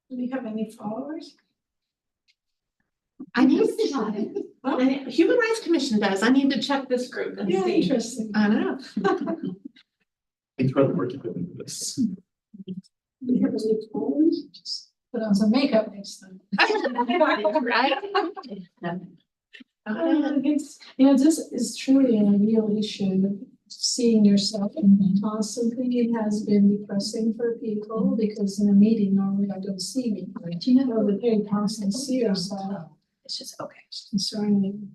Do we have any followers? I need to check. Well, and Human Rights Commission does. I need to check this group and Yeah, see. interesting. I know. Thanks for the work you put into this. Do we have any followers? Just put on some makeup next time. Right? It's, you know, this is truly a real issue. Seeing yourself constantly, it has been depressing for people because in a meeting, normally I don't see me. Do you know that they constantly see yourself? It's just okay. It's concerning.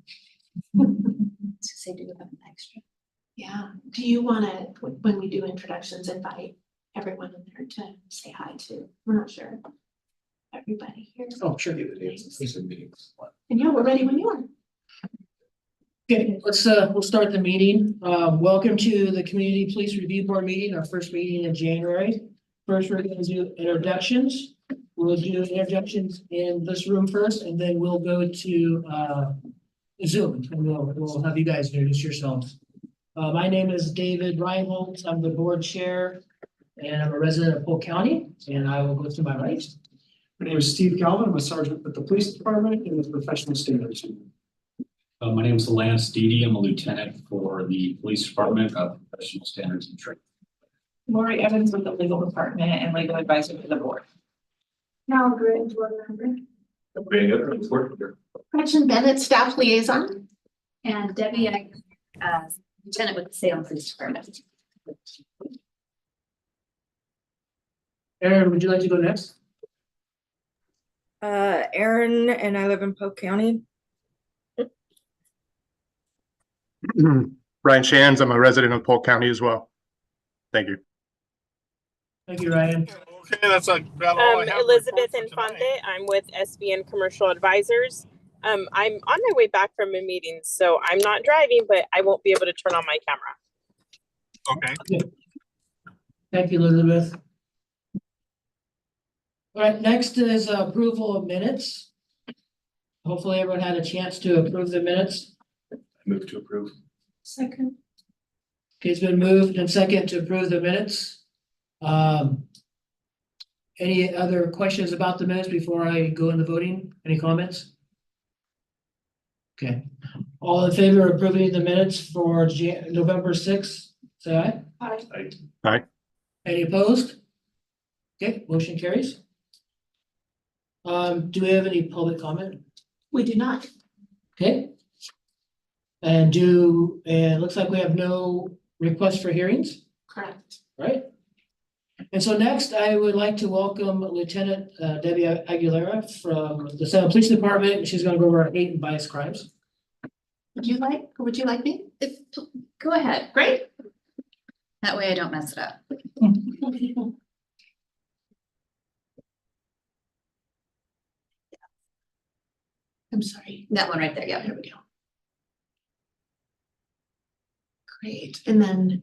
Just say do you have an extra? Yeah. Do you wanna, when we do introductions, invite everyone in there to say hi to? We're not sure. Everybody here. Oh, sure. Meetings. And yeah, we're ready when you are. Okay, we'll start the meeting. Welcome to the Community Police Review Board meeting, our first meeting in January. First, we're gonna do introductions. We'll do introductions in this room first, and then we'll go to Zoom, and we'll have you guys introduce yourselves. My name is David Reinholz. I'm the board chair, and I'm a resident of Polk County, and I will go to my right. My name is Steve Calvin. I'm a sergeant with the police department in the professional standards unit. My name is Lance Deedy. I'm a lieutenant for the police department of professional standards and training. Lori Evans with the legal department and legal advisor to the board. Now, great, board member. Gretchen Bennett, staff liaison. And Debbie, lieutenant with the Salem Police Department. Aaron, would you like to go next? Aaron, and I live in Polk County. Ryan Shands, I'm a resident of Polk County as well. Thank you. Thank you, Ryan. Okay, that's about all I have to Elizabeth report for Infante. tonight. I'm with SBN Commercial Advisors. I'm on my way back from a meeting, so I'm not driving, but I won't be able to turn on my camera. Okay. Thank you, Elizabeth. All right, next is approval of minutes. Hopefully everyone had a chance to approve the minutes. Move to approve. Second. Okay, it's been moved and second to approve the minutes. Any other questions about the minutes before I go into voting? Any comments? Okay, all in favor of approving the minutes for November 6th, say aye. Hi. Any opposed? Okay, motion carries. Do we have any public comment? We do not. Okay. And it looks like we have no requests for hearings, Correct. right? And so next, I would like to welcome Lieutenant Debbie Aguilera from the Salem Police Department. She's gonna go over our hate and bias crimes. Would you like me? Go ahead. Great. That way I don't mess it up. I'm sorry. That one right there, yeah. There we go. Great. And then,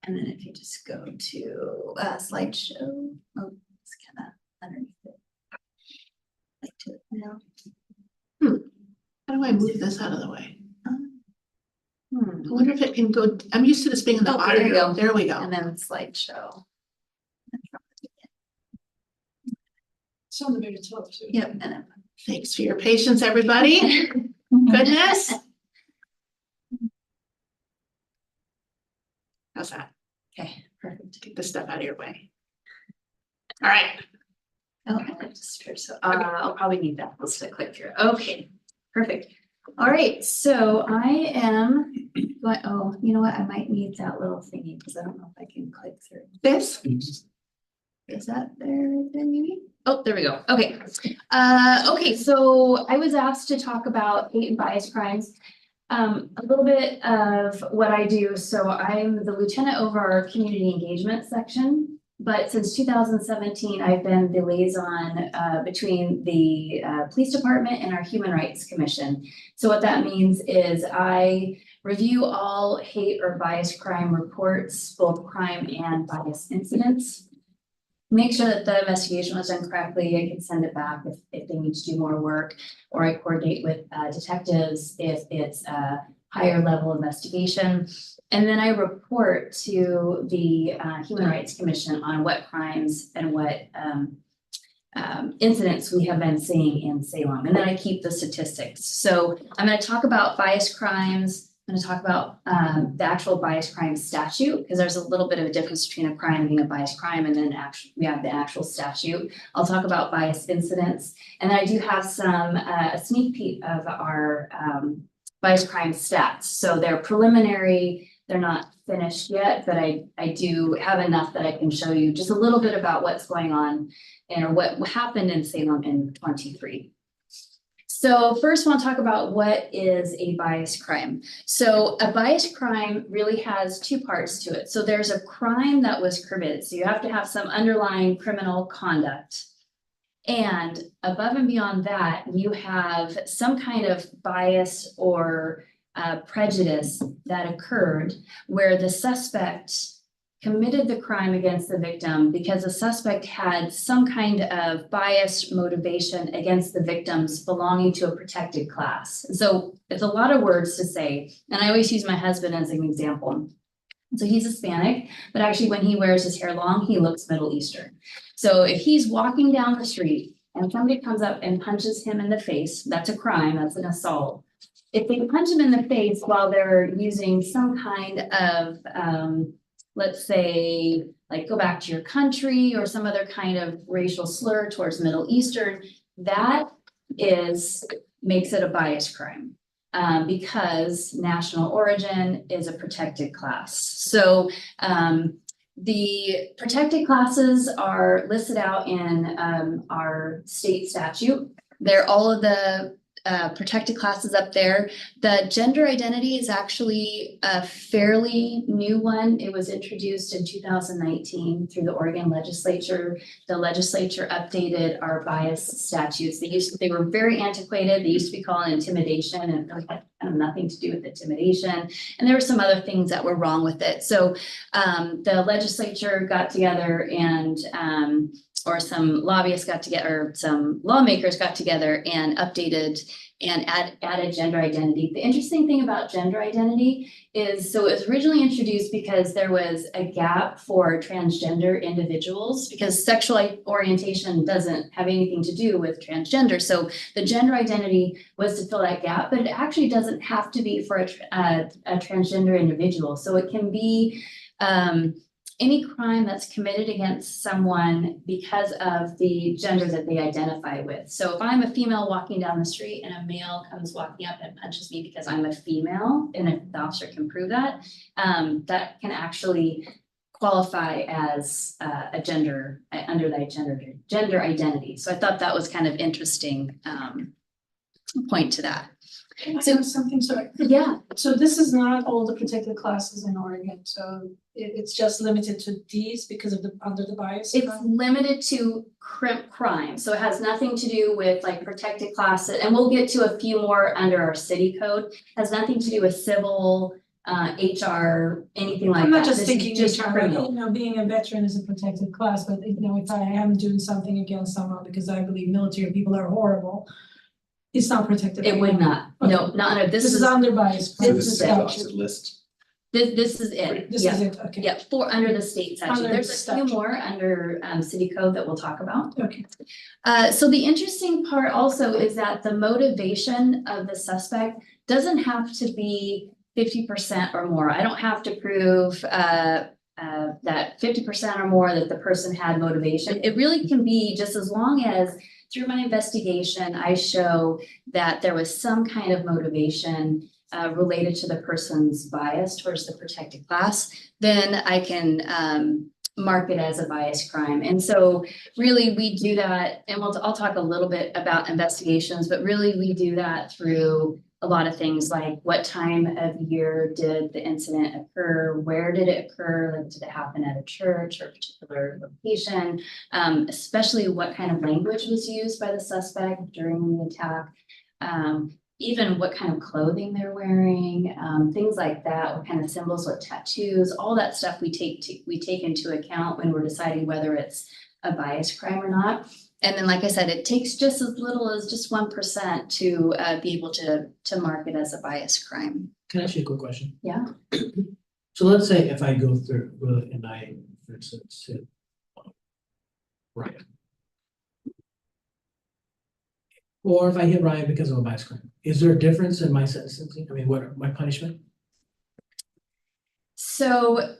And then if you just go to slideshow, oh, it's kind of underneath it. Like to it now. how do I move this out of the way? I Hmm. wonder if it can go, I'm used to this being in the Oh, there you audio. go. There we go. And then slideshow. It's on the very top too. Yep, and then. Thanks for your patience, everybody. Goodness. How's that? Okay, perfect. Get this stuff out of your way. All right. Oh, and I just, so I'll probably need that. Let's click through. Okay, perfect. All right, so I am, oh, you know what? I might need that little thingy because I don't know if I can click through. This, Is that there then maybe? Oh, there we go. Okay. Okay, so I was asked to talk about hate and bias crimes. A little bit of what I do. So I'm the lieutenant over our community engagement section. But since 2017, I've been the liaison between the police department and our Human Rights Commission. So what that means is I review all hate or bias crime reports, both crime and bias incidents. Make sure that the investigation was done correctly. I can send it back if they need to do more work, or I coordinate with detectives if it's a higher level investigation. And then I report to the Human Rights Commission on what crimes and what incidents we have been seeing in Salem, and then I keep the statistics. So I'm gonna talk about bias crimes. I'm gonna talk about the actual bias crime statute, because there's a little bit of a difference between a crime being a bias crime and then we have the actual statute. I'll talk about bias incidents, and then I do have some a sneak peek of our bias crime stats. So they're preliminary, they're not finished yet, but I do have enough that I can show you just a little bit about what's going on and what happened in Salem in 23. So first, I want to talk about what is a bias crime. So a bias crime really has two parts to it. So there's a crime that was committed. So you have to have some underlying criminal conduct. And above and beyond that, you have some kind of bias or prejudice that occurred where the suspect committed the crime against the victim because the suspect had some kind of bias motivation against the victims belonging to a protected class. So it's a lot of words to say, and I always use my husband as an example. So he's Hispanic, but actually when he wears his hair long, he looks Middle Eastern. So if he's walking down the street and somebody comes up and punches him in the face, that's a crime, that's an assault. If they punch him in the face while they're using some kind of, let's say, like go back to your country or some other kind of racial slur towards Middle Eastern, that makes it a bias crime. Because national origin is a protected class. So the protected classes are listed out in our state statute. They're all of the protected classes up there. The gender identity is actually a fairly new one. It was introduced in 2019 through the Oregon legislature. The legislature updated our bias statutes. They were very antiquated. They used to be called intimidation, and it had kind of nothing to do with intimidation. And there were some other things that were wrong with it. So the legislature got together and or some lobbyists got together, or some lawmakers got together and updated and added gender identity. The interesting thing about gender identity is, so it was originally introduced because there was a gap for transgender individuals, because sexual orientation doesn't have anything to do with transgender. So the gender identity was to fill that gap, but it actually doesn't have to be for a transgender individual. So it can be any crime that's committed against someone because of the gender that they identify with. So if I'm a female walking down the street and a male comes walking up and punches me because I'm a female, and if the officer can prove that, that can actually qualify as a gender, under that gender identity. So I thought that was kind of interesting point to that. So something, sorry. Yeah. So this is not all the protected classes in Oregon, so it's just limited to these because of under the bias? It's limited to crime, so it has nothing to do with like protected classes, and we'll get to a few more under our city code. It has nothing to do with civil, HR, anything like that. I'm not just This is thinking just HR, criminal. you know, being a veteran is a protected class, but you know, if I am doing something against someone because I believe military people are horrible, it's not protected. It would not, no, not under, This is under bias. this This is is it. statute. list. This is it, This yeah. is it, okay. Yeah, under the state statute. Under There's the a few statute. more under city code that we'll talk about. Okay. So the interesting part also is that the motivation of the suspect doesn't have to be 50% or more. I don't have to prove that 50% or more that the person had motivation. It really can be just as long as through my investigation, I show that there was some kind of motivation related to the person's bias towards the protected class, then I can mark it as a bias crime. And so really we do that, and I'll talk a little bit about investigations, but really we do that through a lot of things like what time of year did the incident occur, where did it occur, like, did it happen at a church or a particular location, especially what kind of language was used by the suspect during the attack, even what kind of clothing they're wearing, things like that, what kind of symbols, what tattoos, all that stuff we take into account when we're deciding whether it's a bias crime or not. And then, like I said, it takes just as little as just 1% to be able to mark it as a bias crime. Can I ask you a quick question? Yeah. So let's say if I go through and I, for instance, hit Ryan. Or if I hit Ryan because of a bias crime, is there a difference in my sentencing? I mean, what, my punishment? So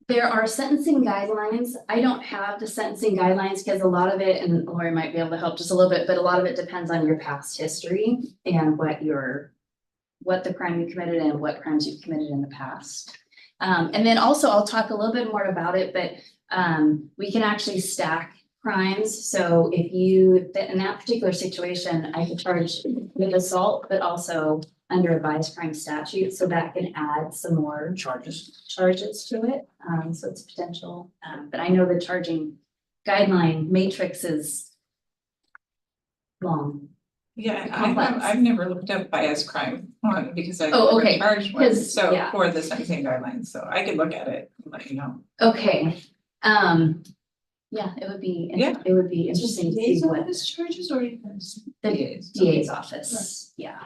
there are sentencing guidelines. I don't have the sentencing guidelines because a lot of it, and Lori might be able to help just a little bit, but a lot of it depends on your past history and what the crime you committed and what crimes you've committed in the past. And then also I'll talk a little bit more about it, but we can actually stack crimes. So if in that particular situation, I could charge with assault, but also under a bias crime statute, so that can add some more charges to it. So it's potential, but I know the charging guideline matrix is long. Yeah, Complex. I've never looked up bias crime one because I've Oh, never okay. charged one, 'Cause, so yeah. for the sentencing guidelines, so I could look at it and let you know. Okay, yeah, it would be, Yeah. it would be interesting to see what These charges or because. the DA's. DA's office, yeah.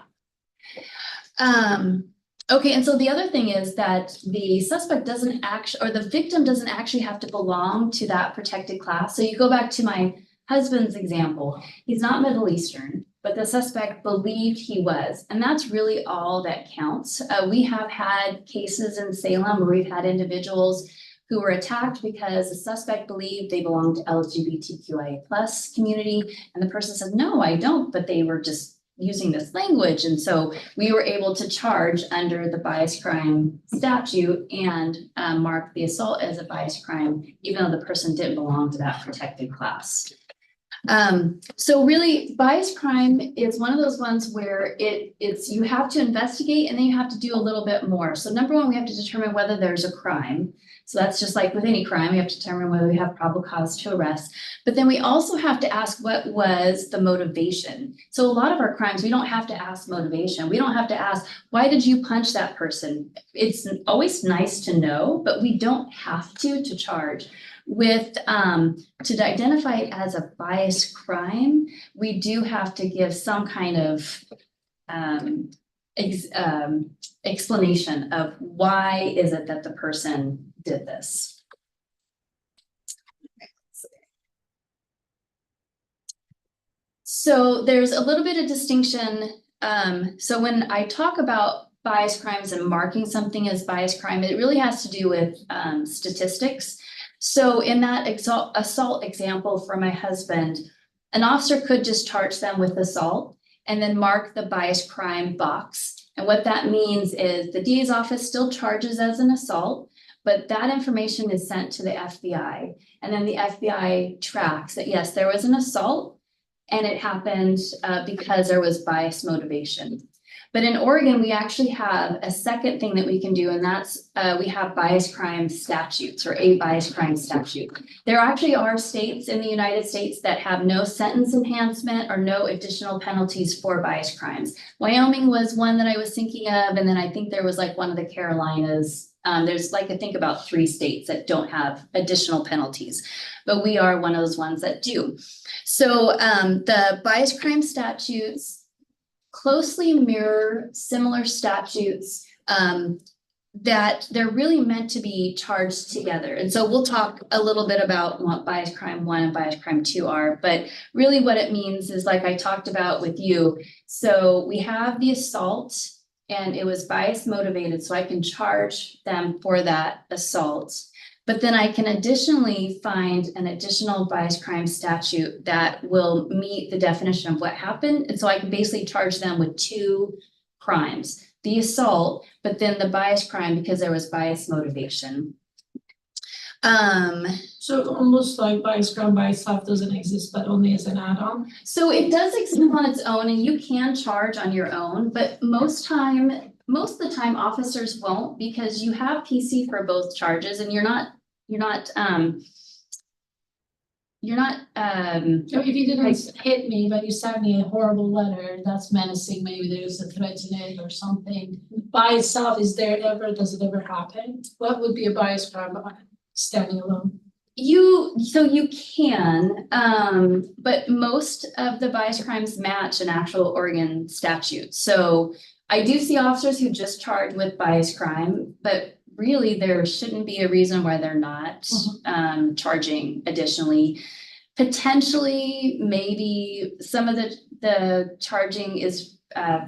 Okay, and so the other thing is that the suspect doesn't or the victim doesn't actually have to belong to that protected class. So you go back to my husband's example, he's not Middle Eastern, but the suspect believed he was, and that's really all that counts. We have had cases in Salem where we've had individuals who were attacked because the suspect believed they belonged to LGBTQIA plus community, and the person said, no, I don't, but they were just using this language. And so we were able to charge under the bias crime statute and mark the assault as a bias crime, even though the person didn't belong to that protected class. So really bias crime is one of those ones where you have to investigate and then you have to do a little bit more. So number one, we have to determine whether there's a crime. So that's just like with any crime, we have to determine whether we have probable cause to arrest. But then we also have to ask what was the motivation. So a lot of our crimes, we don't have to ask motivation. We don't have to ask, why did you punch that person? It's always nice to know, but we don't have to charge. To identify it as a bias crime, we do have to give some kind of explanation of why is it that the person did this. So there's a little bit of distinction. So when I talk about bias crimes and marking something as bias crime, it really has to do with statistics. So in that assault example for my husband, an officer could just charge them with assault and then mark the bias crime box. And what that means is the DA's office still charges as an assault, but that information is sent to the FBI. And then the FBI tracks that, yes, there was an assault and it happened because there was bias motivation. But in Oregon, we actually have a second thing that we can do, and that's we have bias crime statutes or a bias crime statute. There actually are states in the United States that have no sentence enhancement or no additional penalties for bias crimes. Wyoming was one that I was thinking of, and then I think there was like one of the Carolinas. There's like, I think about 3 states that don't have additional penalties, but we are one of those ones that do. So the bias crime statutes closely mirror similar statutes that they're really meant to be charged together. And so we'll talk a little bit about what bias crime 1 and bias crime 2 are, but really what it means is like I talked about with you. So we have the assault and it was bias motivated, so I can charge them for that assault. But then I can additionally find an additional bias crime statute that will meet the definition of what happened. And so I can basically charge them with 2 crimes, the assault, but then the bias crime because there was bias motivation. So almost like bias crime by itself doesn't exist, but only as an add-on. So it does exist on its own and you can charge on your own, but most of the time officers won't because you have PC for both charges and you're not So if you didn't hit me, but you sent me a horrible letter, that's menacing, maybe there's a threatening or something. By itself, does it ever happen? What would be a bias crime standing alone? you can, but most of the bias crimes match an actual Oregon statute. So I do see officers who just charge with bias crime, but really there shouldn't be a reason why they're not charging additionally. Potentially, maybe some of the charging is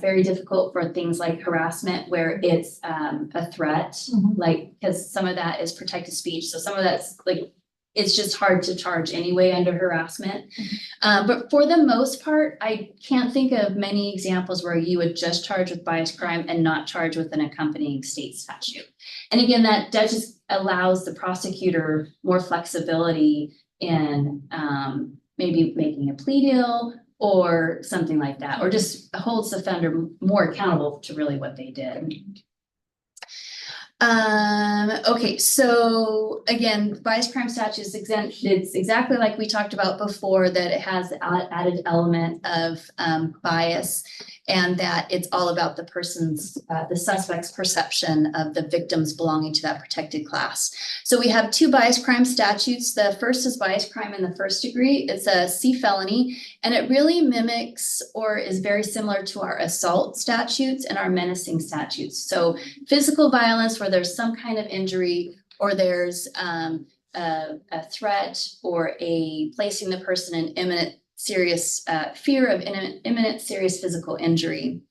very difficult for things like harassment where it's a threat. Mhm. Like, because some of that is protected speech, so some of that's like, it's just hard to charge anyway under harassment. But for the most part, I can't think of many examples where you would just charge with bias crime and not charge with an accompanying state statute. And again, that just allows the prosecutor more flexibility in maybe making a plea deal or something like that, or just holds the offender more accountable to really what they did. Okay, so again, bias crime statute is exempt. It's exactly like we talked about before, that it has the added element of bias, and that it's all about the person's, the suspect's perception of the victims belonging to that protected class. So we have two bias crime statutes. The first is bias crime in the first degree. It's a C felony, and it really mimics or is very similar to our assault statutes and our menacing statutes. So physical violence where there's some kind of injury, or there's a threat, or a placing the person in imminent serious fear of imminent serious physical injury.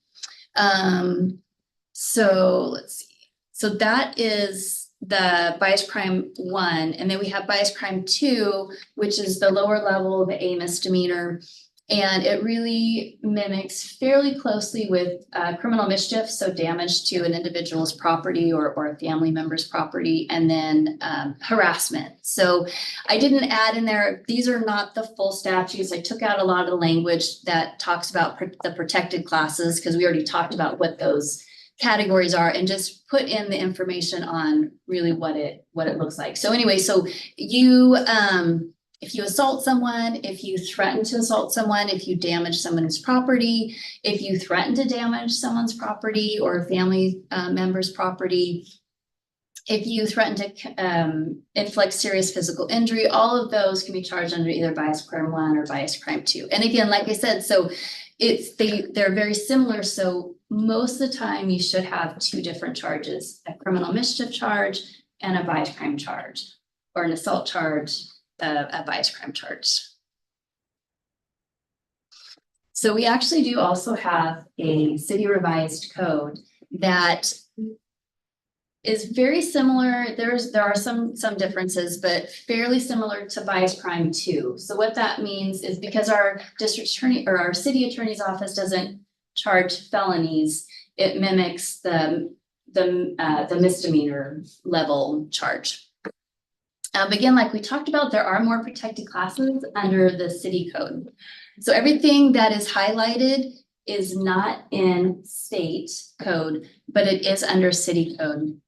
So let's see. So that is the bias crime 1, and then we have bias crime 2, which is the lower level, the A misdemeanor. And it really mimics fairly closely with criminal mischief, so damage to an individual's property or a family member's property, and then harassment. So I didn't add in there, these are not the full statutes. I took out a lot of the language that talks about the protected classes, because we already talked about what those categories are, and just put in the information on really what it looks like. So anyway, so you if you assault someone, if you threaten to assault someone, if you damage someone's property, if you threaten to damage someone's property or a family member's property, if you threaten to inflict serious physical injury, all of those can be charged under either bias crime 1 or bias crime 2. And again, like I said, so they're very similar. So most of the time you should have 2 different charges, a criminal mischief charge and a bias crime charge, or an assault charge, a bias crime charge. So we actually do also have a city revised code that is very similar. There are some differences, but fairly similar to bias crime 2. So what that means is, because our district attorney or our city attorney's office doesn't charge felonies, it mimics the misdemeanor level charge. But again, like we talked about, there are more protected classes under the city code. So everything that is highlighted is not in state code, but it is under city code.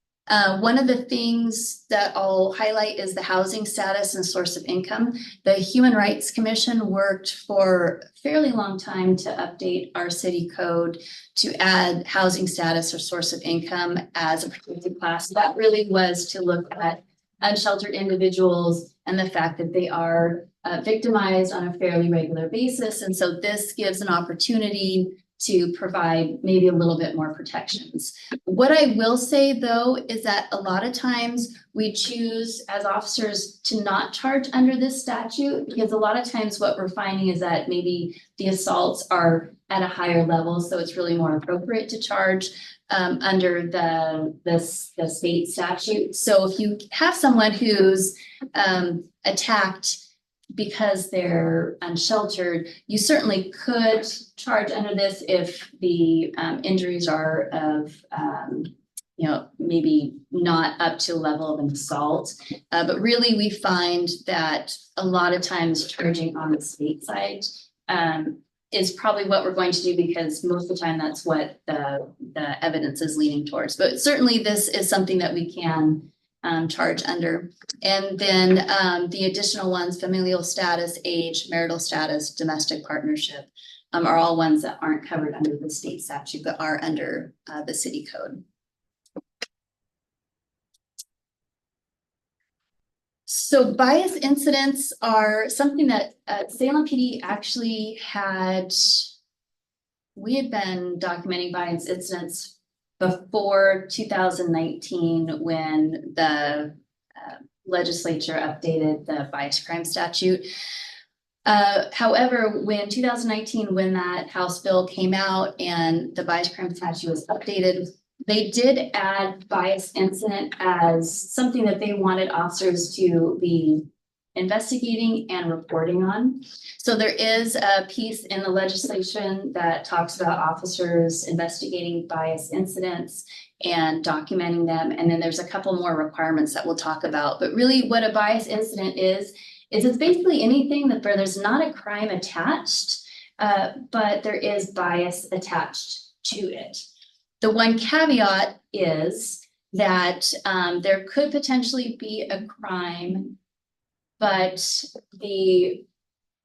One of the things that I'll highlight is the housing status and source of income. The Human Rights Commission worked for a fairly long time to update our city code to add housing status or source of income as a protected class. That really was to look at unsheltered individuals and the fact that they are victimized on a fairly regular basis. And so this gives an opportunity to provide maybe a little bit more protections. What I will say though, is that a lot of times we choose as officers to not charge under this statute, because a lot of times what we're finding is that maybe the assaults are at a higher level. So it's really more appropriate to charge under the state statute. So if you have someone who's attacked because they're unsheltered, you certainly could charge under this if the injuries are of, maybe not up to a level of an assault. But really we find that a lot of times charging on the state side is probably what we're going to do, because most of the time that's what the evidence is leaning towards. But certainly this is something that we can charge under. And then the additional ones, familial status, age, marital status, domestic partnership, are all ones that aren't covered under the state statute, but are under the city code. So bias incidents are something that Salem PD actually we had been documenting bias incidents before 2019, when the legislature updated the bias crime statute. However, when 2019, when that House bill came out and the bias crime statute was updated, they did add bias incident as something that they wanted officers to be investigating and reporting on. So there is a piece in the legislation that talks about officers investigating bias incidents and documenting them. And then there's a couple more requirements that we'll talk about. But really what a bias incident is it's basically anything that where there's not a crime attached, but there is bias attached to it. The one caveat is that there could potentially be a crime, but the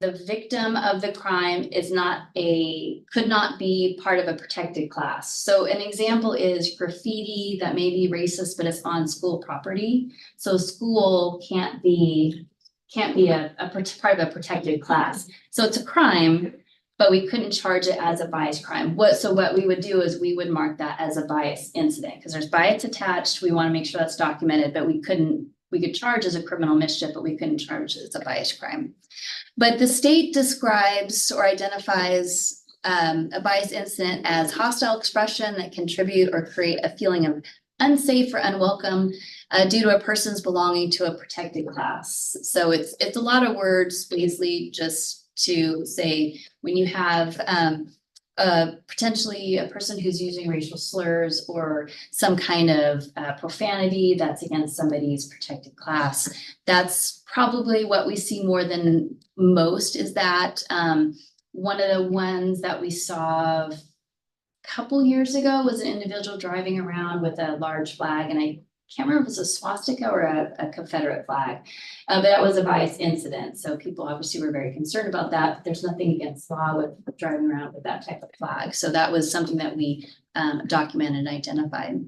victim of the crime could not be part of a protected class. So an example is graffiti that may be racist, but it's on school property. So school can't be a part of a protected class. So it's a crime, but we couldn't charge it as a bias crime. So what we would do is we would mark that as a bias incident because there's bias attached. We want to make sure that's documented, but we could charge as a criminal mischief, but we couldn't charge as a bias crime. But the state describes or identifies a bias incident as hostile expression that contribute or create a feeling of unsafe or unwelcome due to a person's belonging to a protected class. So it's a lot of words, basically, just to say when you have potentially a person who's using racial slurs or some kind of profanity that's against somebody's protected class. That's probably what we see more than most is that one of the ones that we saw a couple years ago was an individual driving around with a large flag, and I can't remember if it was a swastika or a Confederate flag, but that was a bias incident. So people obviously were very concerned about that, but there's nothing against law with driving around with that type of flag. So that was something that we documented and identified.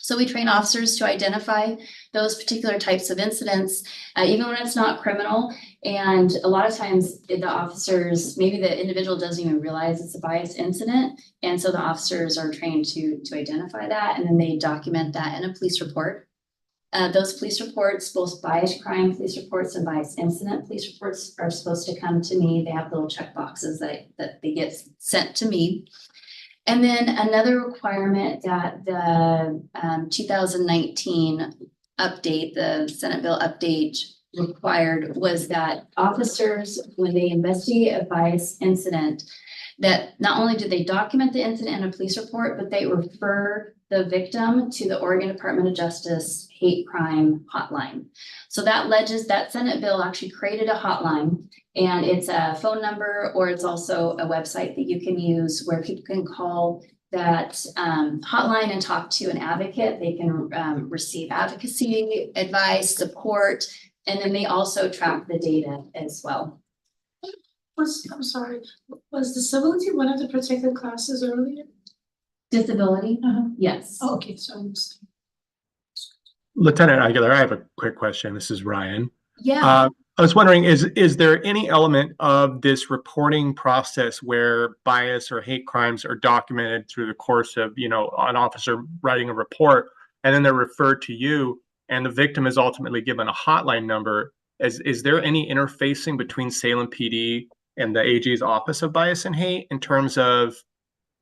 So we train officers to identify those particular types of incidents, even when it's not criminal. And a lot of times the officers, maybe the individual doesn't even realize it's a bias incident. And so the officers are trained to identify that, and then they document that in a police report. Those police reports, both bias crime police reports and bias incident police reports, are supposed to come to me. They have little check boxes that they get sent to me. And then another requirement that the 2019 update, the Senate bill update required was that officers, when they investigate a bias incident, that not only do they document the incident in a police report, but they refer the victim to the Oregon Department of Justice hate crime hotline. So that Senate bill actually created a hotline, and it's a phone number, or it's also a website that you can use where people can call that hotline and talk to an advocate. They can receive advocacy, advice, support, and then they also track the data as well. I'm sorry, was disability one of the protected classes earlier? Disability? Yes. Oh, okay, so I'm just. Lieutenant Aguilar, I have a quick question. This is Ryan. Yeah. I was wondering, is there any element of this reporting process where bias or hate crimes are documented through the course of, an officer writing a report, and then they're referred to you, and the victim is ultimately given a hotline number? Is there any interfacing between Salem PD and the AG's Office of Bias and Hate in terms of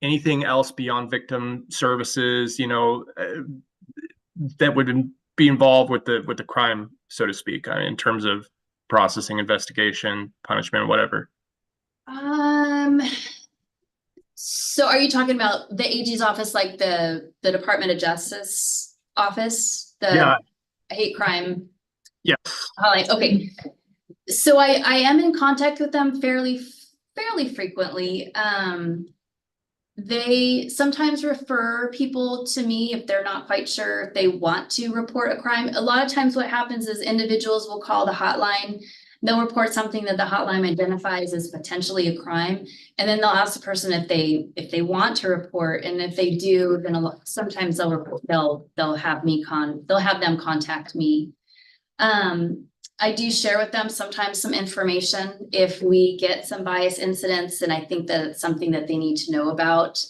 anything else beyond victim services, that would be involved with the crime, so to speak, in terms of processing, investigation, punishment, whatever? So are you talking about the AG's office, like the Department of Justice office, the hate crime? Yes. Okay. So I am in contact with them fairly frequently. They sometimes refer people to me if they're not quite sure if they want to report a crime. A lot of times what happens is individuals will call the hotline. They'll report something that the hotline identifies as potentially a crime. And then they'll ask the person if they want to report. And if they do, then sometimes they'll have them contact me. I do share with them sometimes some information if we get some bias incidents, and I think that it's something that they need to know about.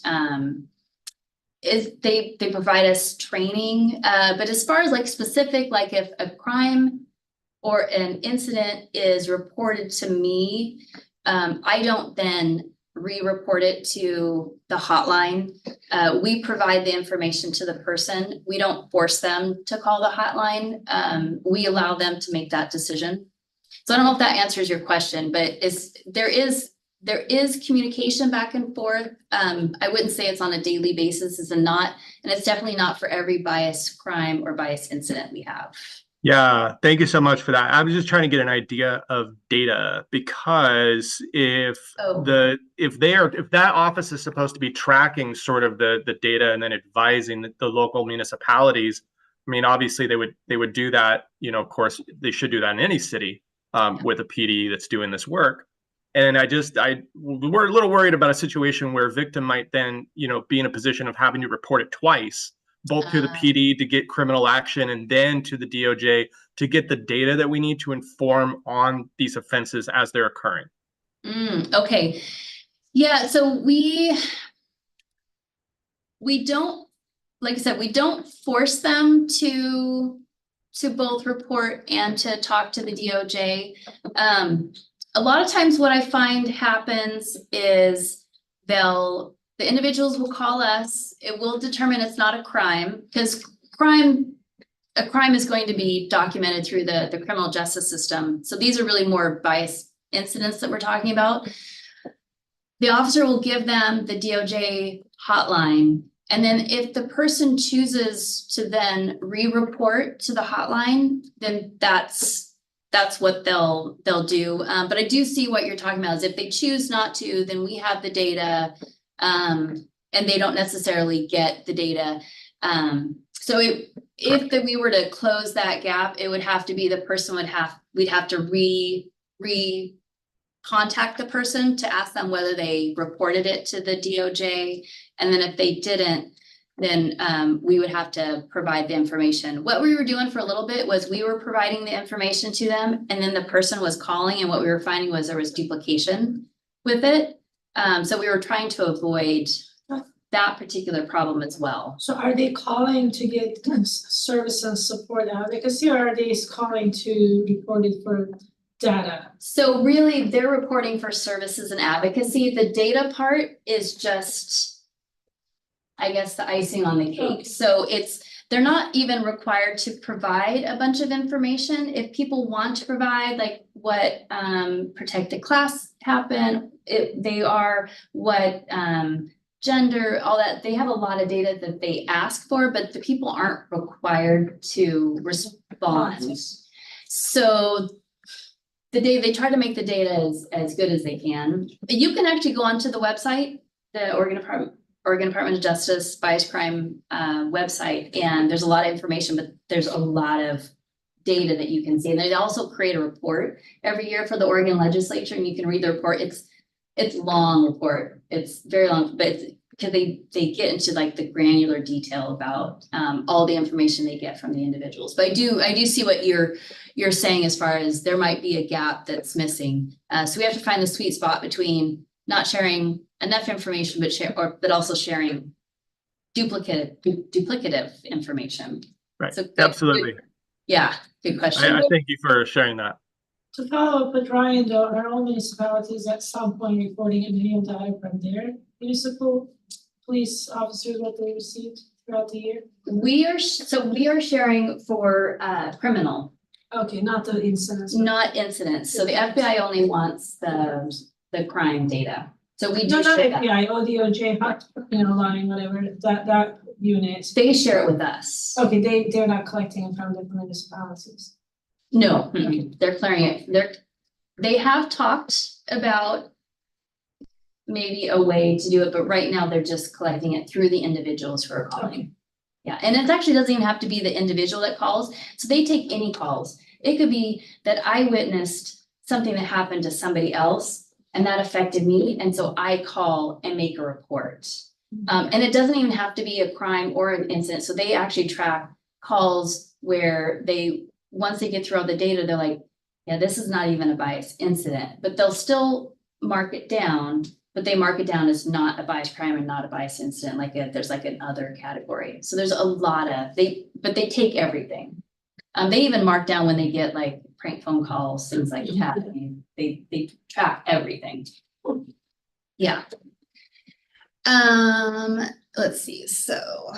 Is they provide us training, but as far as like specific, like if a crime or an incident is reported to me, I don't then re-report it to the hotline. We provide the information to the person. We don't force them to call the hotline. We allow them to make that decision. So I don't know if that answers your question, but there is communication back and forth. I wouldn't say it's on a daily basis, and it's definitely not for every bias crime or bias incident we have. Yeah, thank you so much for that. I was just trying to get an idea of data, because if Oh. if that office is supposed to be tracking sort of the data and then advising the local municipalities, I mean, obviously they would do that, you know, of course, they should do that in any city with a PD that's doing this work. And we're a little worried about a situation where a victim might then, you know, be in a position of having to report it twice, both to the PD to get criminal action and then to the DOJ to get the data that we need to inform on these offenses as they're occurring. Okay. Yeah, so we don't, like I said, we don't force them to both report and to talk to the DOJ. A lot of times what I find happens is the individuals will call us. It will determine it's not a crime, because a crime is going to be documented through the criminal justice system. So these are really more bias incidents that we're talking about. The officer will give them the DOJ hotline. And then if the person chooses to then re-report to the hotline, then that's what they'll do. But I do see what you're talking about is if they choose not to, then we have the data, and they don't necessarily get the data. So if we were to close that gap, it would have to be the person we'd have to contact the person to ask them whether they reported it to the DOJ. And then if they didn't, then we would have to provide the information. What we were doing for a little bit was we were providing the information to them, and then the person was calling, and what we were finding was there was duplication with it. So we were trying to avoid that particular problem as well. So are they calling to get service and support advocacy, or are they calling to report it for data? So really, they're reporting for services and advocacy. The data part is just, I guess, the icing on the cake. So they're not even required to provide a bunch of information. If people want to provide, like what protected class happened, they are what gender, all that, they have a lot of data that they ask for, but the people aren't required to respond. So they try to make the data as good as they can. You can actually go onto the website, the Oregon Department of Justice Bias Crime website, and there's a lot of information, but there's a lot of data that you can see. And they also create a report every year for the Oregon legislature, and you can read the report. It's long report. It's very long, but because they get into like the granular detail about all the information they get from the individuals. But I do see what you're saying as far as there might be a gap that's missing. So we have to find the sweet spot between not sharing enough information, but also sharing duplicative information. Right. So Absolutely. Good question. I thank you for sharing that. To follow up with Ryan, though, are all municipalities at some point reporting any data from their municipal police officers that they received throughout the year? We are sharing for criminal. Okay, not the incidents. Not incidents. So the FBI only wants the crime data. So we do No, not share that. FBI, ODOJ, line, whatever, that unit. They share it with us. Okay, they're not collecting it from different municipalities. No, they're clearing it. They have talked about maybe a way to do it, but right now they're just collecting it through the individuals who are calling. Yeah, and it actually doesn't even have to be the individual that calls. So they take any calls. It could be that I witnessed something that happened to somebody else and that affected me. And so I call and make a report. And it doesn't even have to be a crime or an incident. So they actually track calls where once they get through all the data, they're like, yeah, this is not even a bias incident, but they'll still mark it down, but they mark it down as not a bias crime and not a bias incident. There's like an other category. So there's a lot of, but they take everything. They even mark down when they get like prank phone calls, things like that. I mean, they track everything. Yeah. Let's see, so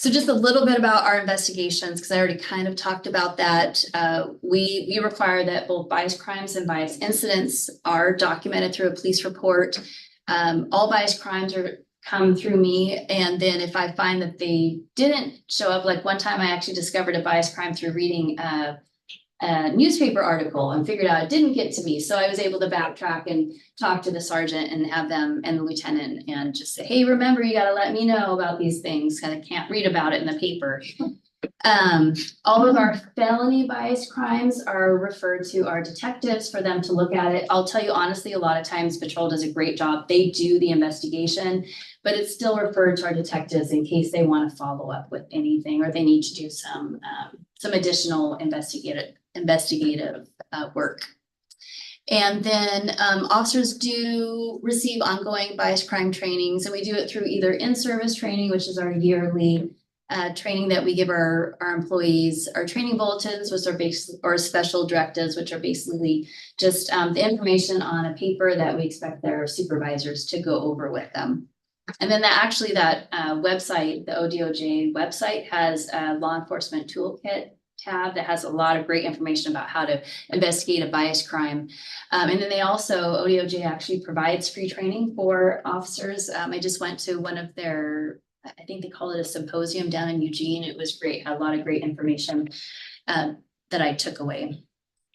just a little bit about our investigations, because I already kind of talked about that. We require that both bias crimes and bias incidents are documented through a police report. All bias crimes come through me, and then if I find that they didn't show up, like one time I actually discovered a bias crime through reading a newspaper article and figured out it didn't get to me. So I was able to backtrack and talk to the sergeant and have them and the lieutenant and just say, hey, remember, you got to let me know about these things, because I can't read about it in the paper. All of our felony bias crimes are referred to our detectives for them to look at it. I'll tell you honestly, a lot of times Patrol does a great job. They do the investigation, but it's still referred to our detectives in case they want to follow up with anything or they need to do some additional investigative work. And then officers do receive ongoing bias crime trainings, and we do it through either in-service training, which is our yearly training that we give our employees, our training bulletins, which are or special directives, which are basically just the information on a paper that we expect their supervisors to go over with them. And then that website, the ODOJ website, has a law enforcement toolkit tab that has a lot of great information about how to investigate a bias crime. And then ODOJ actually provides free training for officers. I just went to one of their, I think they call it a symposium down in Eugene. It was great, had a lot of great information that I took away.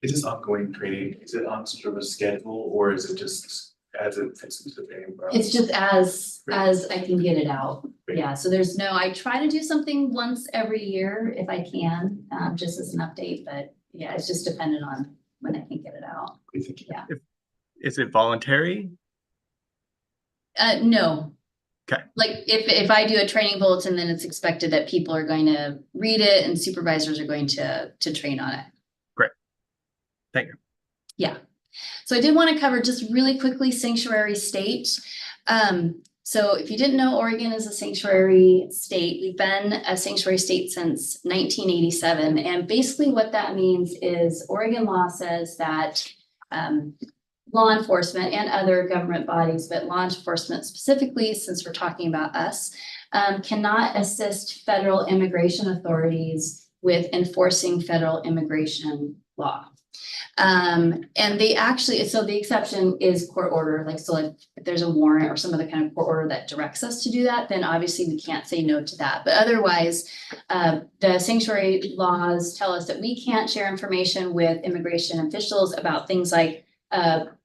Is this ongoing training? Is it on sort of a schedule, or is it just as it fits into the training program? It's just as I can get it out. Great. Yeah, so I try to do something once every year if I can, just as an update, but yeah, it's just dependent on when I can get it out. Yeah. Is it voluntary? No. Okay. Like if I do a training bulletin, then it's expected that people are going to read it and supervisors are going to train on it. Great. Thank you. Yeah. So I did want to cover just really quickly sanctuary state. So if you didn't know, Oregon is a sanctuary state. We've been a sanctuary state since 1987. And basically what that means is Oregon law says that law enforcement and other government bodies, but law enforcement specifically, since we're talking about us, cannot assist federal immigration authorities with enforcing federal immigration law. And they actually, so the exception is court order. Like, so if there's a warrant or some other kind of court order that directs us to do that, then obviously we can't say no to that. But otherwise, the sanctuary laws tell us that we can't share information with immigration officials about things like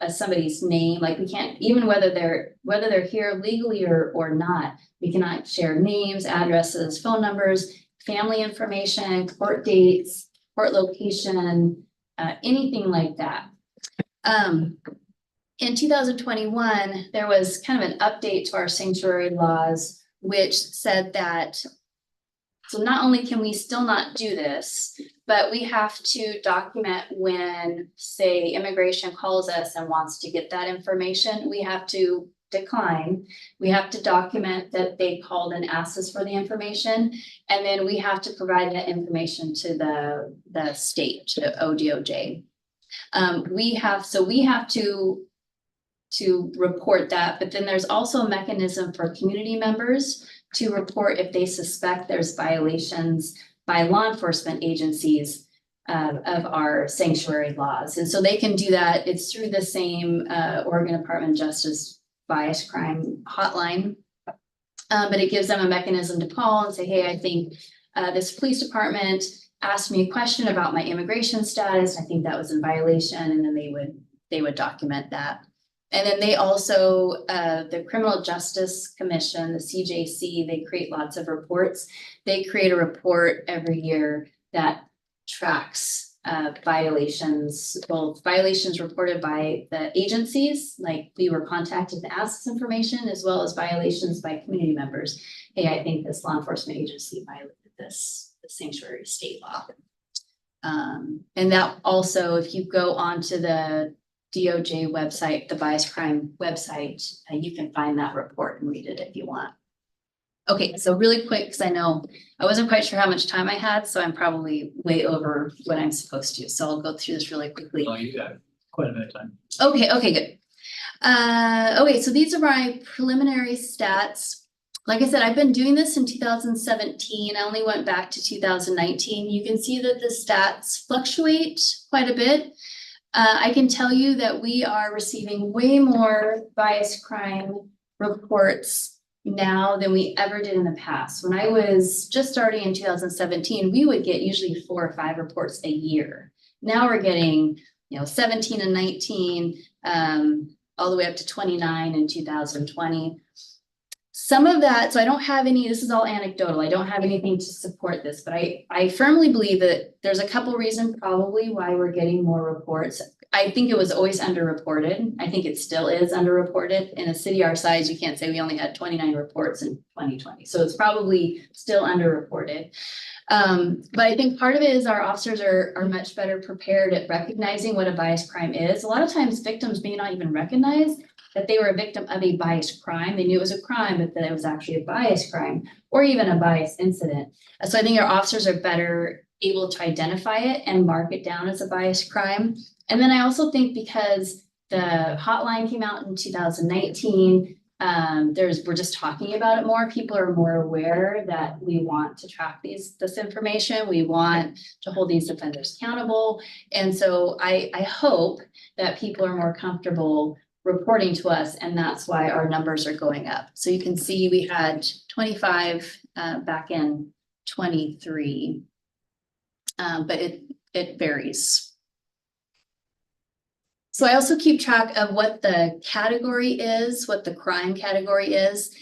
somebody's name. Like we can't, even whether they're here legally or not, we cannot share names, addresses, phone numbers, family information, court dates, court location, anything like that. In 2021, there was kind of an update to our sanctuary laws, which said that, so not only can we still not do this, but we have to document when, say, immigration calls us and wants to get that information, we have to decline. We have to document that they called and asked us for the information, and then we have to provide that information to the state, to ODOJ. We have to report that, but then there's also a mechanism for community members to report if they suspect there's violations by law enforcement agencies of our sanctuary laws. And so they can do that. It's through the same Oregon Department of Justice bias crime hotline, but it gives them a mechanism to call and say, hey, I think this police department asked me a question about my immigration status. I think that was in violation, and then they would document that. And then they also, the Criminal Justice Commission, the CJC, they create lots of reports. They create a report every year that tracks violations, both violations reported by the agencies, like we were contacted to ask this information, as well as violations by community members. Hey, I think this law enforcement agency violated this sanctuary state law. And that also, if you go onto the DOJ website, the bias crime website, you can find that report and read it if you want. Okay, so really quick, because I know I wasn't quite sure how much time I had, so I'm probably way over what I'm supposed to. So I'll go through this really quickly. Oh, you got quite a bit of time. Okay, good. Okay, so these are my preliminary stats. Like I said, I've been doing this in 2017. I only went back to 2019. You can see that the stats fluctuate quite a bit. I can tell you that we are receiving way more bias crime reports now than we ever did in the past. When I was just starting in 2017, we would get usually 4 or 5 reports a year. Now we're getting, 17 and 19, all the way up to 29 in 2020. Some of that, so I don't have any, this is all anecdotal. I don't have anything to support this, but I firmly believe that there's a couple reasons probably why we're getting more reports. I think it was always underreported. I think it still is underreported. In a city our size, you can't say we only had 29 reports in 2020. So it's probably still underreported. But I think part of it is our officers are much better prepared at recognizing what a biased crime is. A lot of times victims may not even recognize that they were a victim of a biased crime. They knew it was a crime, but that it was actually a biased crime or even a biased incident. So I think our officers are better able to identify it and mark it down as a biased crime. And then I also think because the hotline came out in 2019, we're just talking about it more. People are more aware that we want to track this information. We want to hold these offenders accountable. And so I hope that people are more comfortable reporting to us, and that's why our numbers are going up. So you can see we had 25 back in 23, but it varies. So I also keep track of what the category is, what the crime category is.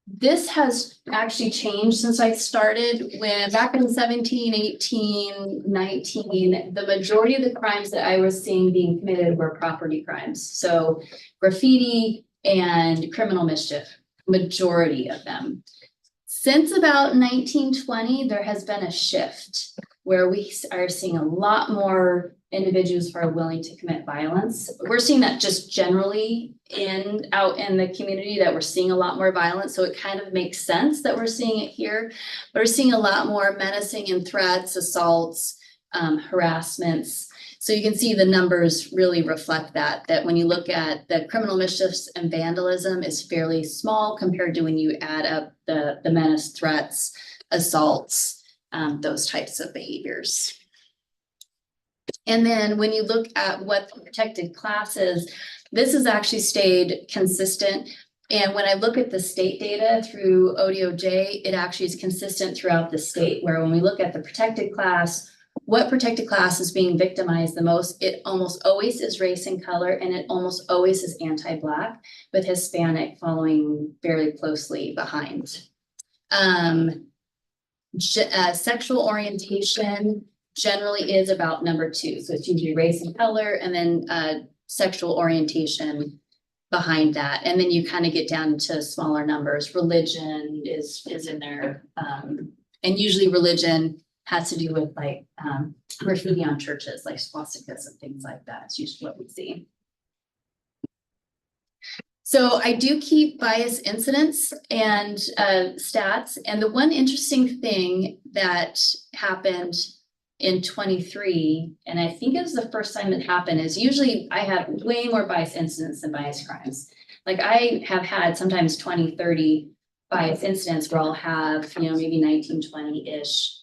This has actually changed since I started. When back in 17, 18, 19, the majority of the crimes that I was seeing being committed were property crimes. So graffiti and criminal mischief, majority of them. Since about 1920, there has been a shift where we are seeing a lot more individuals who are willing to commit violence. We're seeing that just generally out in the community, that we're seeing a lot more violence. So it kind of makes sense that we're seeing it here. But we're seeing a lot more menacing and threats, assaults, harassments. So you can see the numbers really reflect that when you look at the criminal mischiefs and vandalism is fairly small compared to when you add up the menace, threats, assaults, those types of behaviors. And then when you look at what the protected class is, this has actually stayed consistent. And when I look at the state data through ODOJ, it actually is consistent throughout the state, where when we look at the protected class, what protected class is being victimized the most, it almost always is race and color, and it almost always is anti-Black, with Hispanic following very closely behind. Sexual orientation generally is about number 2. So it's usually race and color, and then sexual orientation behind that. And then you kind of get down to smaller numbers. Religion is in there. And usually religion has to do with like graffiti on churches, like swastikas and things like that. It's usually what we see. So I do keep bias incidents and stats. And the one interesting thing that happened in 23, and I think it was the first time it happened, is usually I have way more bias incidents than bias crimes. Like I have had sometimes 20, 30 bias incidents where I'll have, maybe 19, 20-ish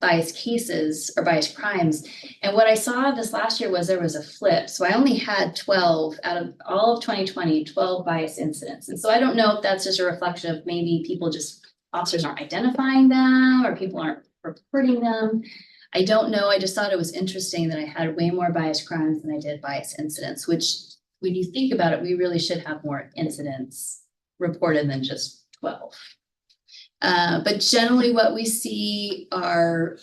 bias cases or bias crimes. And what I saw this last year was there was a flip. So I only had 12 out of all of 2020, 12 bias incidents. And so I don't know if that's just a reflection of maybe officers aren't identifying them or people aren't reporting them. I don't know. I just thought it was interesting that I had way more bias crimes than I did bias incidents, which when you think about it, we really should have more incidents reported than just 12. But generally what we see are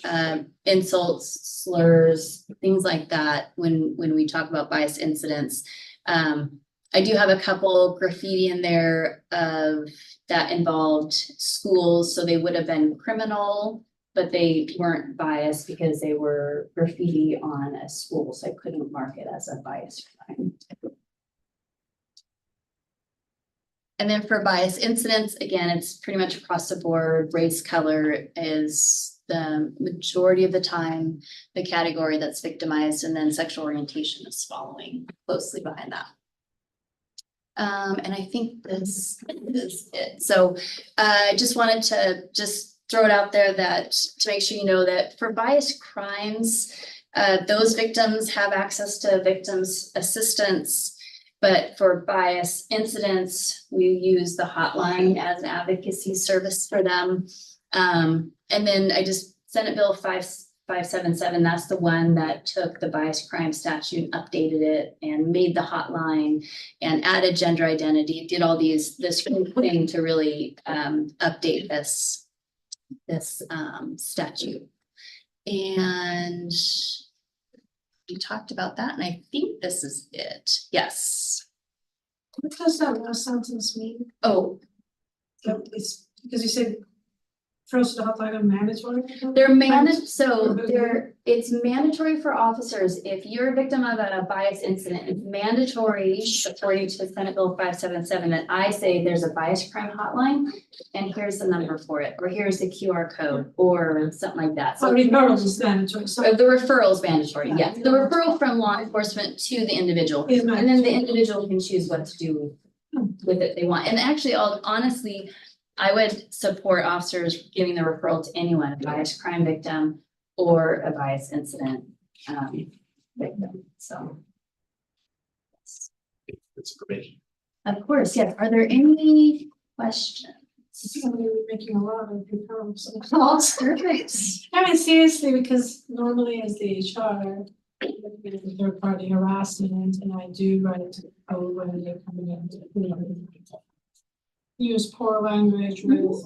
insults, slurs, things like that when we talk about bias incidents. I do have a couple graffiti in there that involved schools, so they would have been criminal, but they weren't biased because they were graffiti on a school, so I couldn't mark it as a bias crime. And then for bias incidents, again, it's pretty much across the board. Race, color is the majority of the time the category that's victimized, and then sexual orientation is following closely behind that. And I think this is it. So I just wanted to just throw it out there that to make sure you know that for bias crimes, those victims have access to victims assistance. But for bias incidents, we use the hotline as an advocacy service for them. And then I just Senate Bill 5577, that's the one that took the bias crime statute, updated it, and made the hotline and added gender identity, did all this thing to really update this statute. And we talked about that, and I think this is it. Yes. What does that last sentence mean? Oh, So it's because you said first the hotline are mandatory? they're managed, so it's mandatory for officers. If you're a victim of a bias incident, it's mandatory according to Senate Bill 577 that I say there's a bias crime hotline and here's the number for it, or here's the QR code or something like that. So So referral is mandatory, so. the referral is mandatory, yes. The referral from law enforcement to the individual. Is And then mandatory. the individual can choose what to do with it they want. And actually, honestly, I would support officers giving the referral to anyone, a bias crime victim or a bias incident victim, so. It's information. Of course, yes. Are there any questions? Somebody was making a lot of referrals. Oh, perfect. I mean, seriously, because normally as the HR, third party harassment, and I do write to the code when they're coming in to, you know, use poor language with,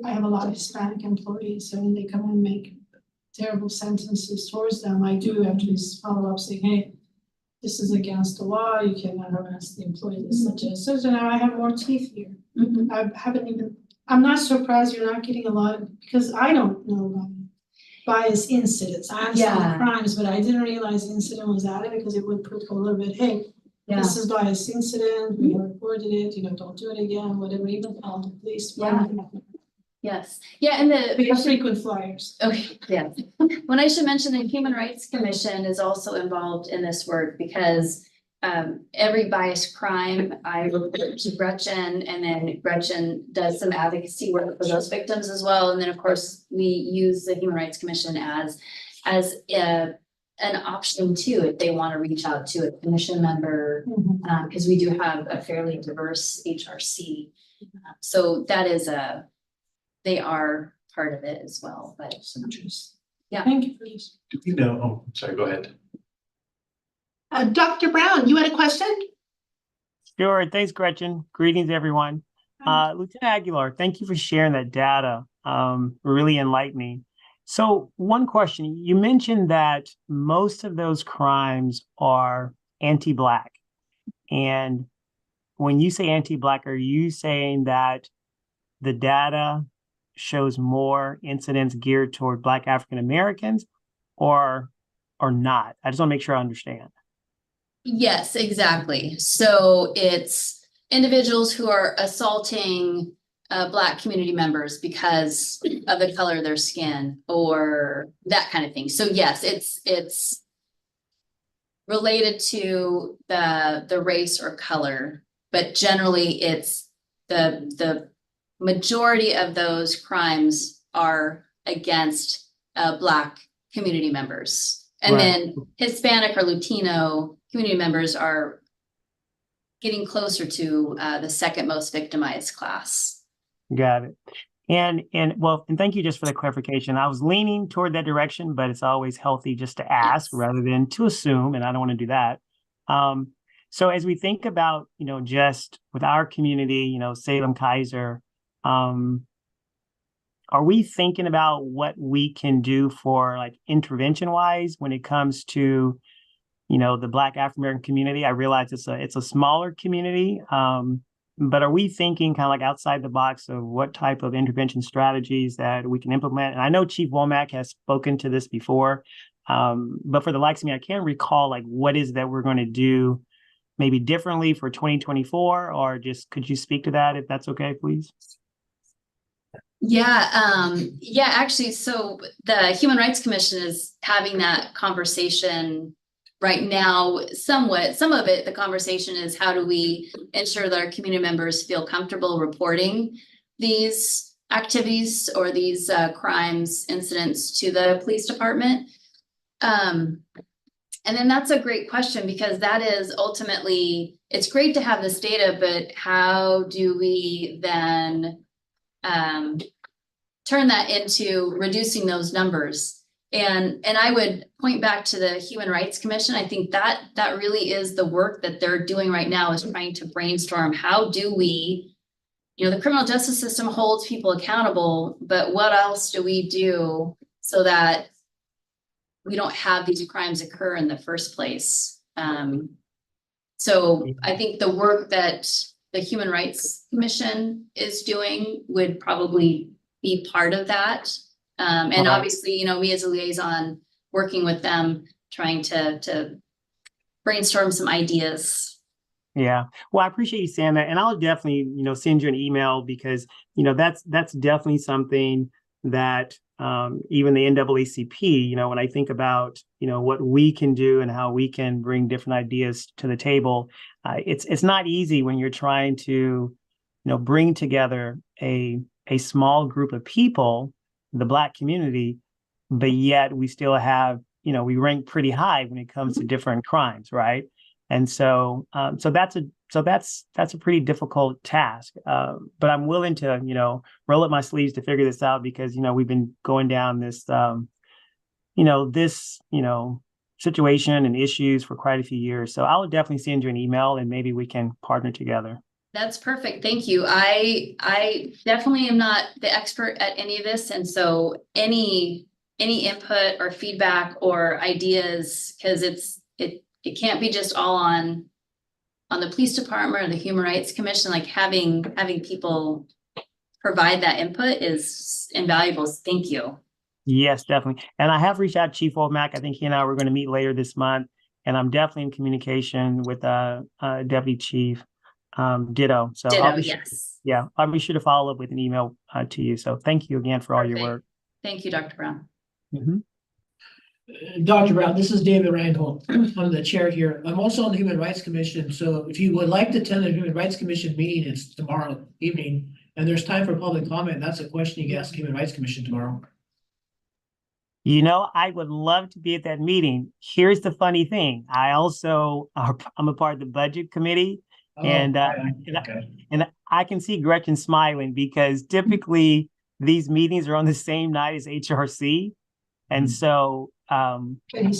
I have a lot of Hispanic employees, so when they come and make terrible sentences towards them, I do actually follow up saying, hey, this is against the law, you cannot harass the employees such as, so now I have more teeth here. Mhm. I haven't even, I'm not surprised you're not getting a lot of, because I don't know about bias incidents. I understand Yeah. crimes, but I didn't realize incident was added because it would put a little bit, hey, Yeah, this is bias incident, we reported it, you know, don't do it again, whatever, even call the police. Yeah. yes. Yeah, and We have frequent flyers. okay, yeah. When I should mention the Human Rights Commission is also involved in this work because every bias crime, I report to Gretchen, and then Gretchen does some advocacy work for those victims as well. And then, of course, we use the Human Rights Commission as an option too, if they want to reach out to a commission member, because we do have a fairly diverse HRC. So that is they are part of it as well, but yeah. Thank you for this. Do we know, oh, sorry, go ahead. Dr. Brown, you had a question? Sure. Thanks, Gretchen. Greetings, everyone. Lieutenant Aguilar, thank you for sharing that data. Really enlightening. So one question, you mentioned that most of those crimes are anti-Black. And when you say anti-Black, are you saying that the data shows more incidents geared toward Black African Americans or not? I just want to make sure I understand. Yes, exactly. So it's individuals who are assaulting Black community members because of the color of their skin or that kind of thing. So yes, it's related to the race or color, but generally it's the majority of those crimes are against Black community members. And Right. then Hispanic or Latino community members are getting closer to the second most victimized class. Got it. And thank you just for the clarification. I was leaning toward that direction, but it's always healthy just to ask rather than to assume, and I don't want to do that. So as we think about, just with our community, Salem Kaiser, are we thinking about what we can do for like intervention wise when it comes to, the Black African American community? I realize it's a smaller community. But are we thinking kind of like outside the box of what type of intervention strategies that we can implement? And I know Chief Womack has spoken to this before, but for the likes of me, I can't recall like what is that we're going to do maybe differently for 2024, or just could you speak to that if that's okay, please? Yeah, actually, so the Human Rights Commission is having that conversation right now, somewhat. Some of it, the conversation is how do we ensure that our community members feel comfortable reporting these activities or these crimes, incidents to the police department. And then that's a great question, because that is ultimately, it's great to have this data, but how do we then turn that into reducing those numbers? And I would point back to the Human Rights Commission. I think that really is the work that they're doing right now, is trying to brainstorm, how do we, the criminal justice system holds people accountable, but what else do we do so that we don't have these crimes occur in the first place? So I think the work that the Human Rights Commission is doing would probably be part of that. And obviously, me as a liaison, working with them, trying to brainstorm some ideas. Yeah, well, I appreciate you saying that, and I'll definitely, send you an email, because, that's definitely something that even the NAACP, when I think about, what we can do and how we can bring different ideas to the table, it's not easy when you're trying to, bring together a small group of people, the Black community, but yet we still have, we rank pretty high when it comes to different crimes, right? And so, that's a pretty difficult task. But I'm willing to, roll up my sleeves to figure this out, because, we've been going down this, situation and issues for quite a few years. So I'll definitely send you an email, and maybe we can partner together. That's perfect. Thank you. I definitely am not the expert at any of this. And so any input or feedback or ideas, because it can't be just all on the police department or the Human Rights Commission. Like having people provide that input is invaluable. Thank you. Yes, definitely. And I have reached out to Chief Womack. I think he and I were going to meet later this month, and I'm definitely in communication with Deputy Chief Ditto. So yes. I'll be sure to follow up with an email to you. So thank you again for all your work. Thank you, Dr. Brown. Mm-hmm. Dr. Brown, this is David Reinhold. I'm the chair here. I'm also on the Human Rights Commission. So if you would like to attend the Human Rights Commission meeting, it's tomorrow evening, and there's time for public comment. That's a question you can ask the Human Rights Commission tomorrow. I would love to be at that meeting. Here's the funny thing. I'm a part of the budget committee. And I can see Gretchen smiling, because typically these meetings are on the same night as HRC. And so I can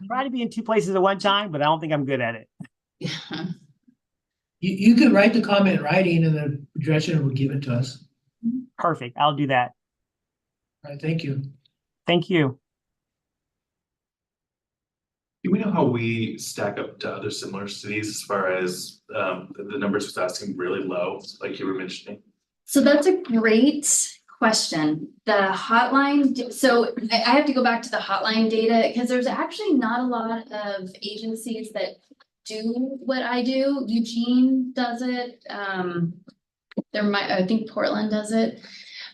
try to be in two places at one time, but I don't think I'm good at it. You can write the comment in writing, and the Gretchen will give it to us. Perfect. I'll do that. All right. Thank you. Thank you. Do we know how we stack up to other similar cities as far as the numbers was asking really low, like you were mentioning? So that's a great question. The hotline, so I have to go back to the hotline data, because there's actually not a lot of agencies that do what I do. Eugene does it. I think Portland does it.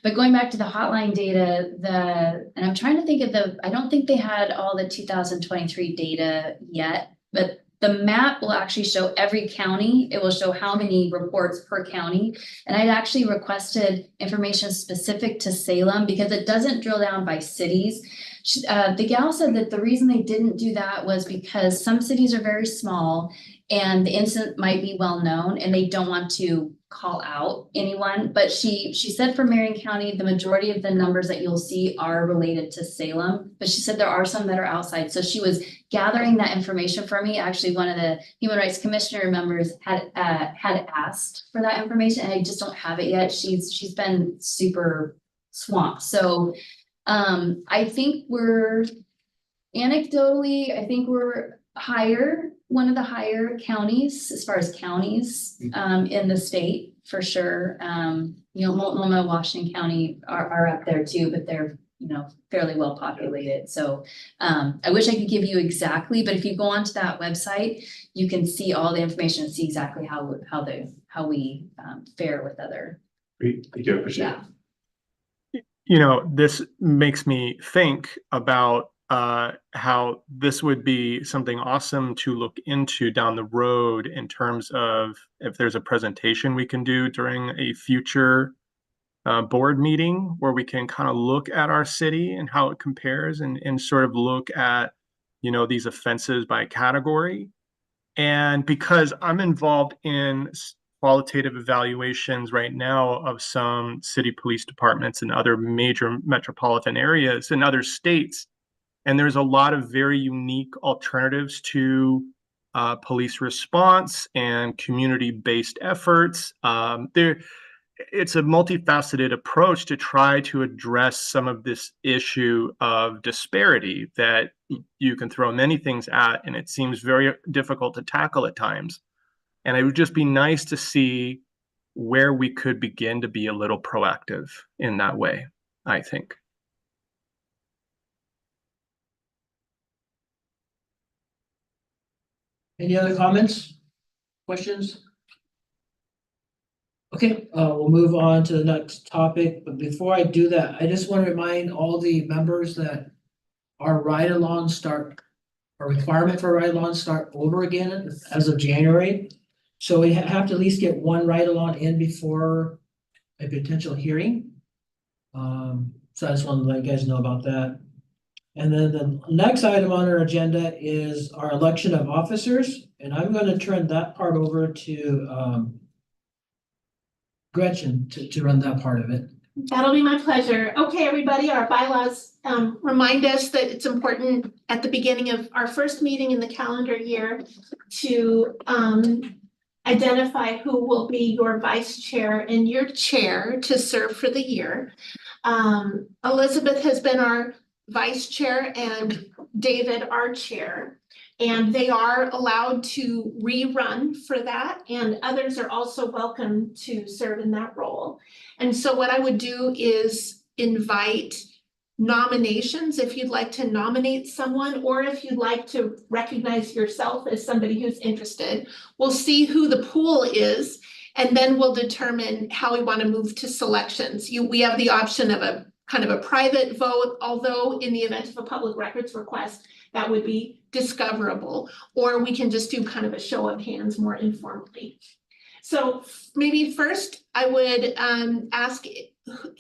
But going back to the hotline data, and I'm trying to think of I don't think they had all the 2023 data yet, but the map will actually show every county. It will show how many reports per county. And I'd actually requested information specific to Salem, because it doesn't drill down by cities. The gal said that the reason they didn't do that was because some cities are very small and the incident might be well known and they don't want to call out anyone. But she said for Marion County, the majority of the numbers that you'll see are related to Salem, but she said there are some that are outside. So she was gathering that information for me. Actually, one of the Human Rights Commissioner members had asked for that information, and I just don't have it yet. She's been super swamped. So I think anecdotally, we're one of the higher counties as far as counties in the state, for sure. Multnomah, Washington County are up there too, but they're fairly well populated. So I wish I could give you exactly, but if you go onto that website, you can see all the information and see exactly how we fare with other. Great, thank you, I appreciate it. Yeah. You know, this makes me think about how this would be something awesome to look into down the road in terms of if there's a presentation we can do during a future board meeting where we can kind of look at our city and how it compares and sort of look at, you know, these offenses by category. And because I'm involved in qualitative evaluations right now of some city police departments and other major metropolitan areas in other states, and there's a lot of very unique alternatives to police response and community-based efforts. It's a multifaceted approach to try to address some of this issue of disparity that you can throw many things at, and it seems very difficult to tackle at times. And it would just be nice to see where we could begin to be a little proactive in that way, I think. Any other comments, questions? Okay, we'll move on to the next topic, but before I do that, I just want to remind all the members that our ride-along start, our requirement for ride-along start over again as of January. So we have to at least get one ride-along in before a potential hearing. So I just wanted to let you guys know about that. And then the next item on our agenda is our election of officers, and I'm going to turn that part over to Gretchen to run that part of it. That'll be my pleasure. Okay, everybody, our bylaws remind us that it's important at the beginning of our first meeting in the calendar year to identify who will be your vice chair and your chair to serve for the year. Elizabeth has been our vice chair and David our chair. And they are allowed to rerun for that, and others are also welcome to serve in that role. And so what I would do is invite nominations if you'd like to nominate someone, or if you'd like to recognize yourself as somebody who's interested. We'll see who the pool is, and then we'll determine how we want to move to selections. We have the option of a kind of a private vote, although in the event of a public records request, that would be discoverable, or we can just do kind of a show of hands more informally. So maybe first I would ask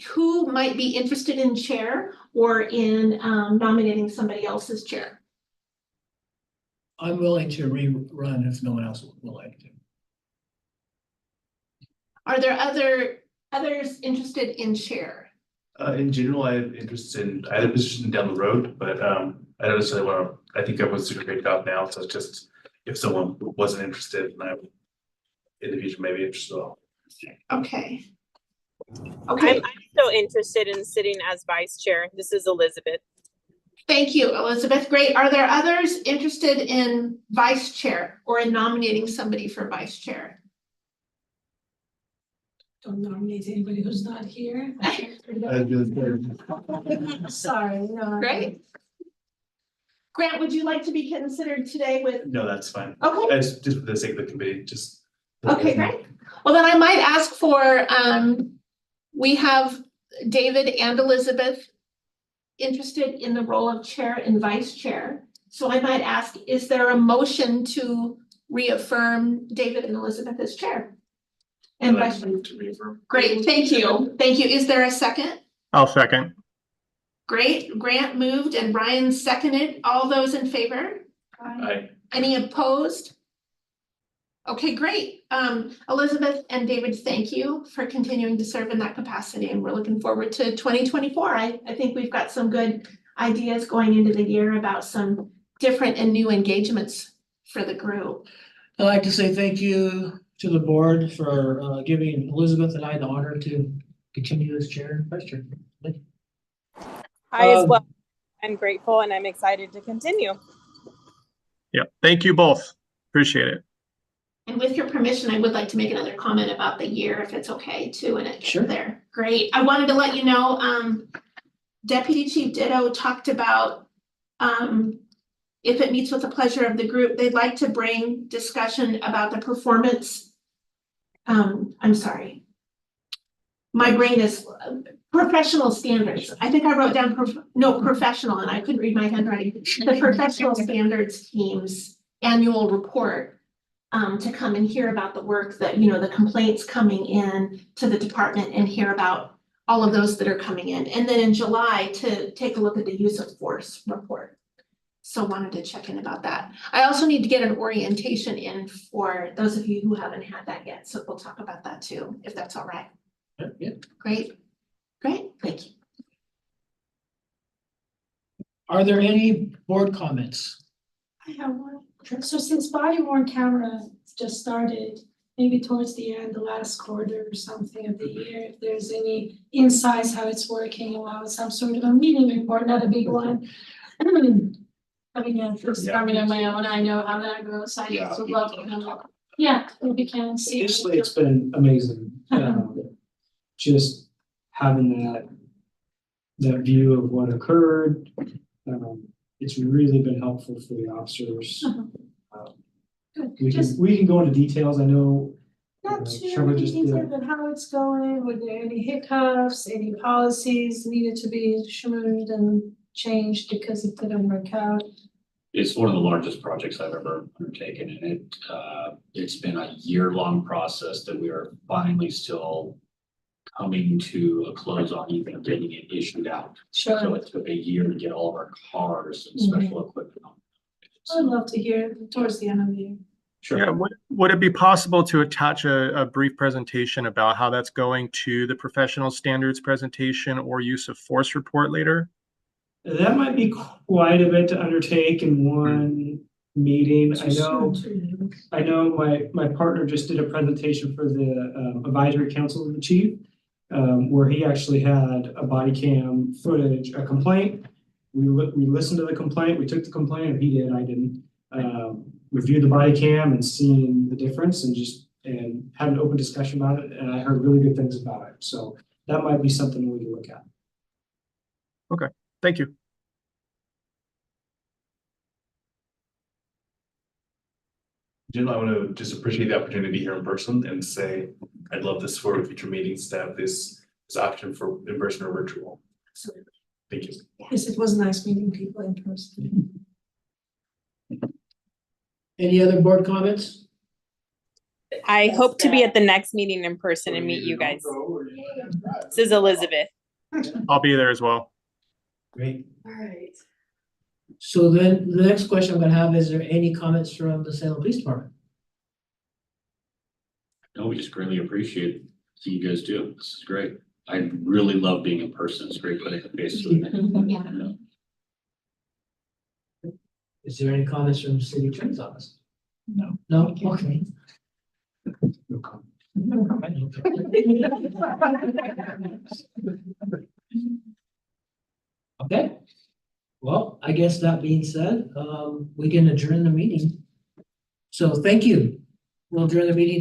who might be interested in chair or in nominating somebody else's chair. I'm willing to rerun if no one else would like to. Are there others interested in chair? In general, I have interest in either position down the road, but I don't necessarily want to. I think I was doing a great job now, so it's just if someone wasn't interested, and I would in the future maybe interested as well. Okay. Okay. I'm still interested in sitting as vice chair. This is Elizabeth. Thank you, Elizabeth. Great. Are there others interested in vice chair or in nominating somebody for vice chair? Don't nominate anybody who's not here. Sorry, no. Great. Grant, would you like to be considered today with? No, that's fine. Okay. Just for the sake of the committee, just. Okay, great. Well, then I might ask for, we have David and Elizabeth interested in the role of chair and vice chair. So I might ask, is there a motion to reaffirm David and Elizabeth as chair? And vice chair? Great, thank you. Thank you. Is there a second? I'll second. Great. Grant moved and Brian seconded. All those in favor? Aye. Any opposed? Okay, great. Elizabeth and David, thank you for continuing to serve in that capacity, and we're looking forward to 2024. I think we've got some good ideas going into the year about some different and new engagements for the group. I'd like to say thank you to the board for giving Elizabeth and I the honor to continue as chair and vice chair. I as well. I'm grateful and I'm excited to continue. Yeah, thank you both. Appreciate it. And with your permission, I would like to make another comment about the year, if it's okay too, and it's Sure. there. Great. I wanted to let you know, Deputy Chief Ditto talked about, if it meets with the pleasure of the group, they'd like to bring discussion about the performance. I'm sorry. My brain is professional standards. I think I wrote down professional, and I couldn't read my handwriting. The professional standards team's annual report, to come and hear about the work that, you know, the complaints coming in to the department and hear about all of those that are coming in. And then in July to take a look at the use of force report. So wanted to check in about that. I also need to get an orientation in for those of you who haven't had that yet. So we'll talk about that too, if that's all right. Yeah. Great, thank you. Are there any board comments? I have one. So since body worn camera just started, maybe towards the end, the last quarter or something of the year, if there's any insights how it's working, or some sort of a meeting report, not a big one. I mean, yeah, first coming on my own, I know how that goes. I just would love to know. Yeah, we can see. Usually it's been amazing, just having that view of what occurred. It's really been helpful for the officers. Good. We can go into details, I know. Not too Trevor many just did. details, but how it's going, were there any hiccups, any policies needed to be schmoozed and changed because it didn't work out? It's one of the largest projects I've ever undertaken, and it's been a year-long process that we are finally still coming to a close on, even getting it issued out. Sure. So it took a year to get all of our cars and special equipment on. I'd love to hear towards the end of the year. Sure. Yeah, would it be possible to attach a brief presentation about how that's going to the professional standards presentation or use of force report later? That might be quite a bit to undertake in one meeting. I know my partner just did a presentation for the advisory council of the chief, where he actually had a body cam footage, a complaint. We listened to the complaint, we took the complaint, he did, I didn't. Reviewed the body cam and seen the difference and had an open discussion about it, and I heard really good things about it. So that might be something we can look at. Okay, thank you. Jim, I want to just appreciate the opportunity to be here in person and say I'd love this for future meetings to have this option for in person or virtual. Absolutely. Thank you. Yes, it was nice meeting people in person. Any other board comments? I hope to be at the next meeting in person and meet you guys. This is Elizabeth. I'll be there as well. Great. All right. So then the next question I'm gonna have, is there any comments from the Salem Police Department? No, we just greatly appreciate what you guys do. This is great. I really love being in person. It's great putting a face to it. Is there any comments from the city attorney's office? No. No, okay. No comment. Okay. Well, I guess that being said, we can adjourn the meeting. So thank you. We'll adjourn the meeting